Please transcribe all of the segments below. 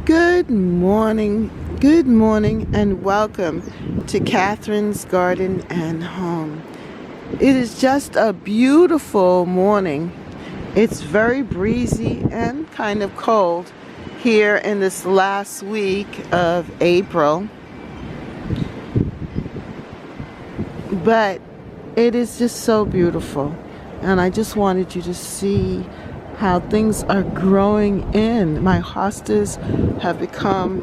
Good morning, and welcome to Catherine's Garden and Home. It is just a beautiful morning. It's very breezy and kind of cold here in this last week of April, but it is just so beautiful, and I just wanted you to see how things are growing in. My hostas have become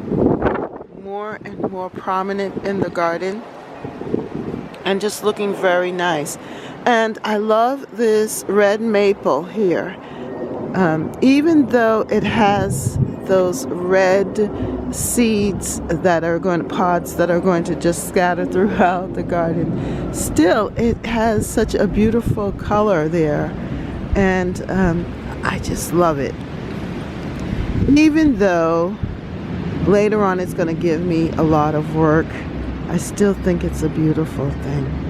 more and more prominent in the garden and just looking very nice. And I love this red maple here. Even though it has those red seeds that are pods that are going to just scatter throughout the garden, still it has such a beautiful color there. And I just love it. Even though later on it's going to give me a lot of work, I still think it's a beautiful thing.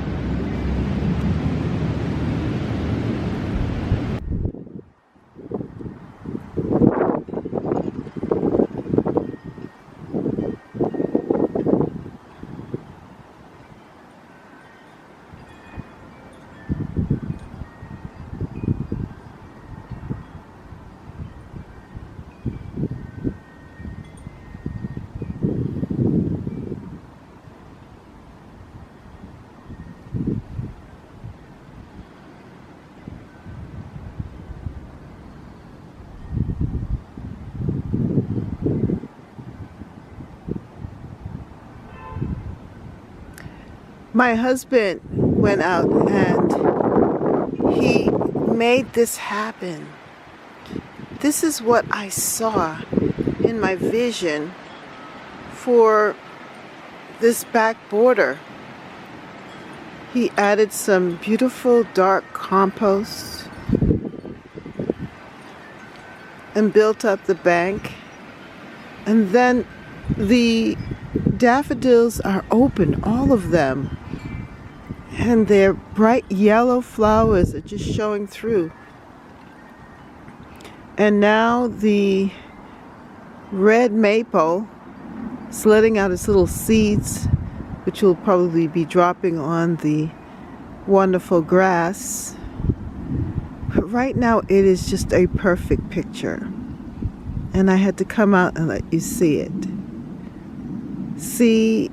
My husband went out and he made this happen. This is what I saw in my vision for this back border. He added some beautiful dark compost and built up the bank. And then the daffodils are open, all of them. And their bright yellow flowers are just showing through. And now the red maple is letting out its little seeds, which will probably be dropping on the wonderful grass. But right now it is just a perfect picture. And I had to come out and let you see it. See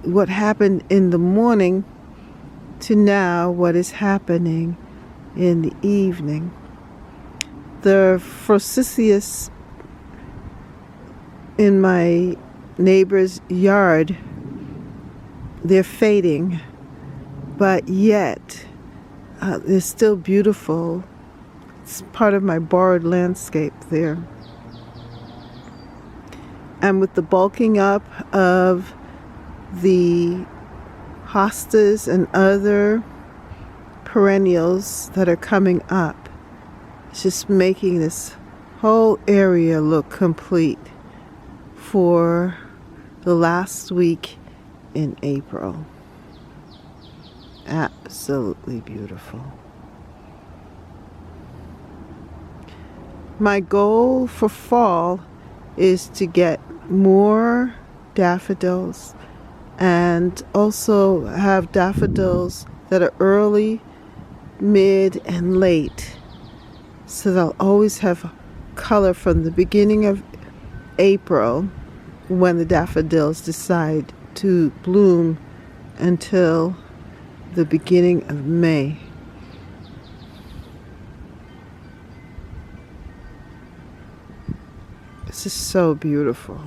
what happened in the morning to now what is happening in the evening. The forsythia in my neighbor's yard, they're fading, but yet they're still beautiful. It's part of my borrowed landscape there. And with the bulking up of the hostas and other perennials that are coming up, it's just making this whole area look complete for the last week in April. Absolutely beautiful. My goal for fall is to get more daffodils and also have daffodils that are early, mid, and late, so they'll always have color from the beginning of April, when the daffodils decide to bloom, until the beginning of May. This is so beautiful.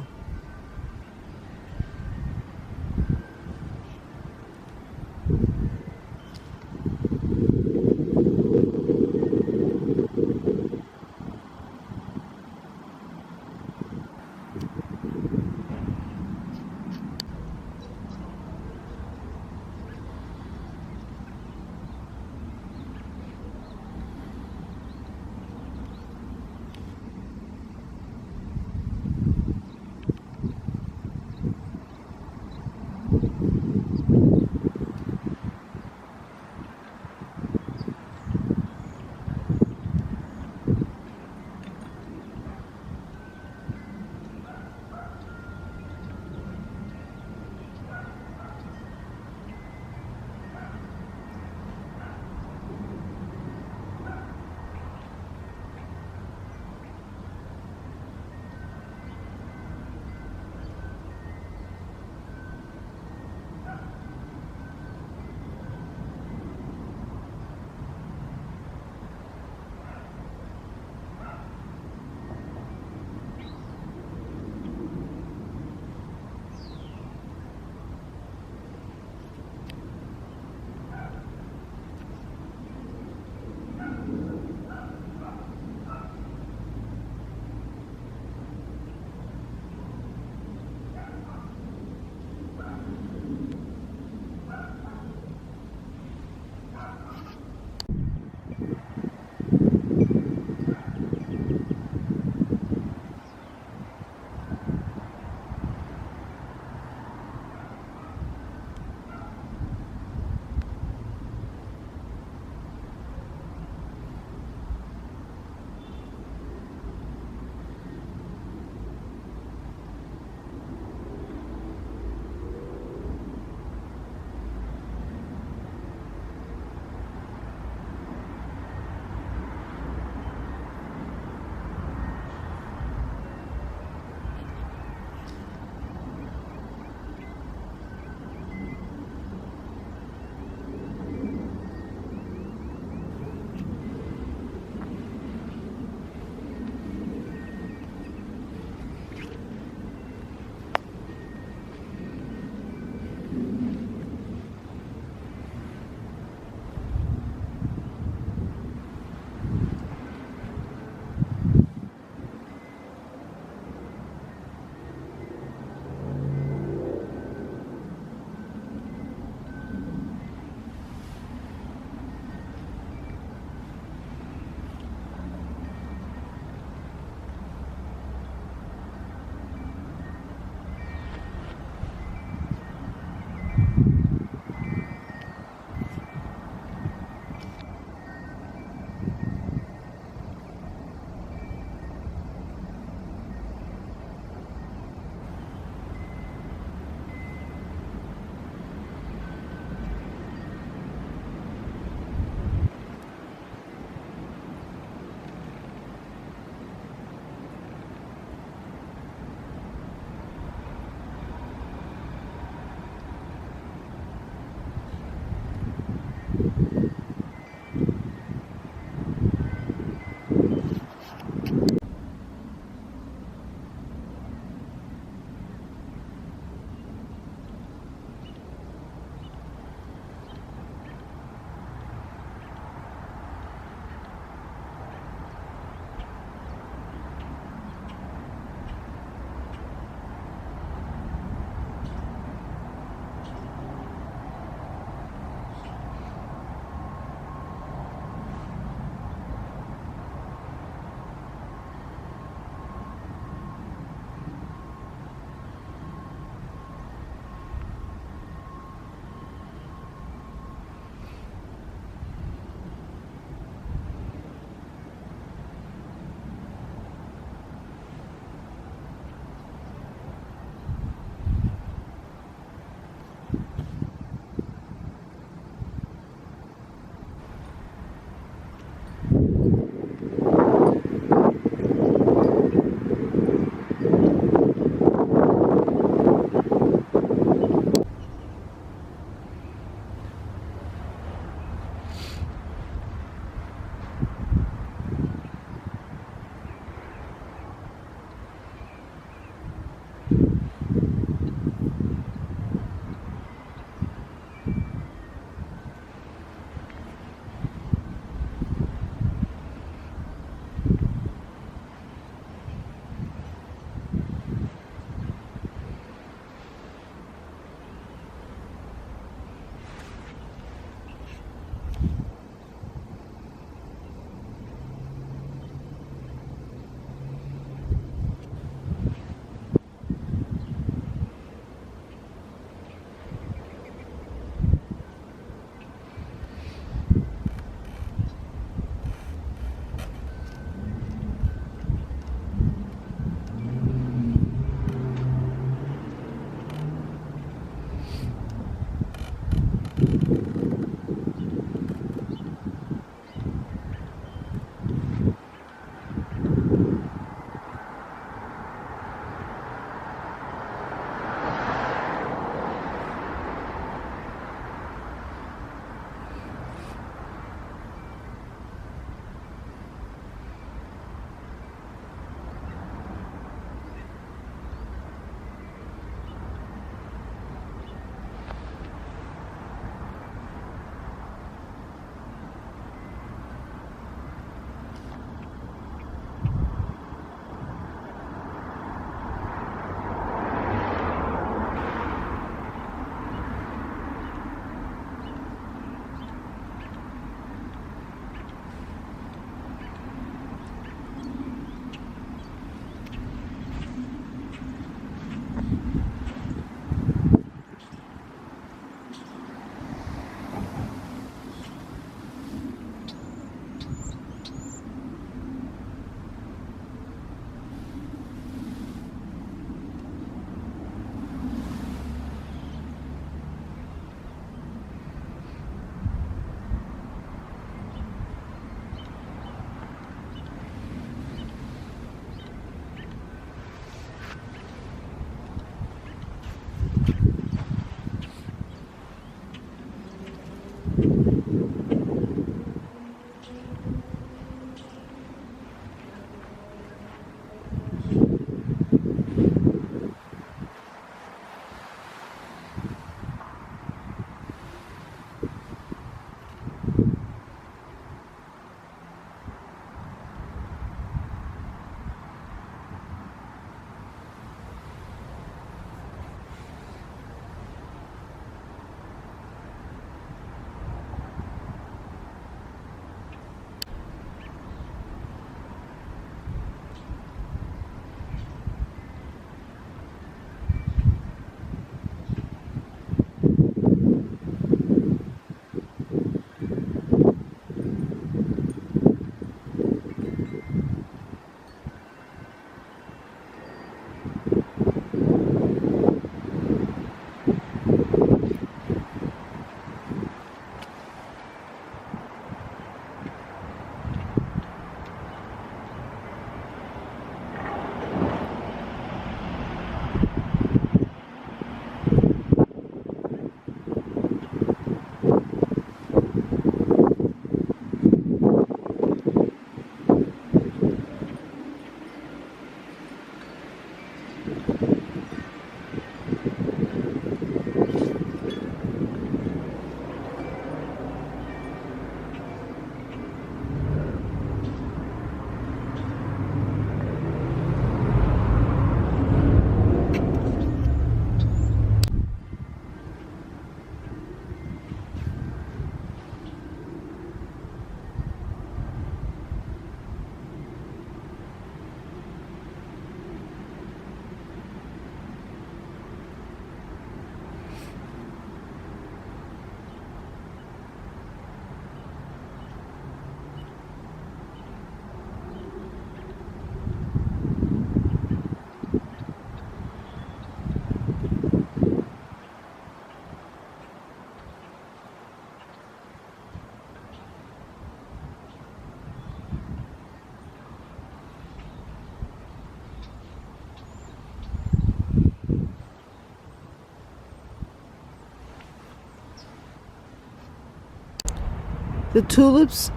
The tulips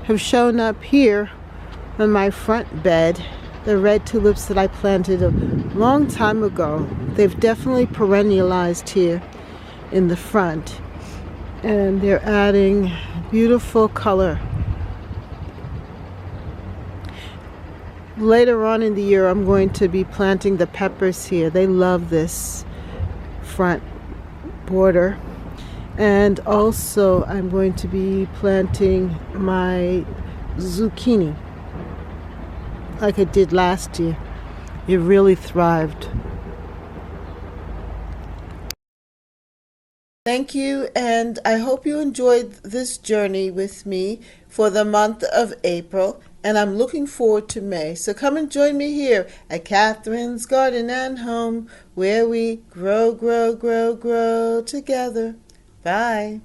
have shown up here on my front bed. The red tulips that I planted a long time ago. They've definitely perennialized here in the front. And they're adding beautiful color. Later on in the year, I'm going to be planting the peppers here. They love this front border. And also I'm going to be planting my zucchini like I did last year. It really thrived. Thank you, and I hope you enjoyed this journey with me for the month of April, and I'm looking forward to May. So come and join me here at Catherine's Garden and Home, where we grow, grow, grow, grow together. Bye.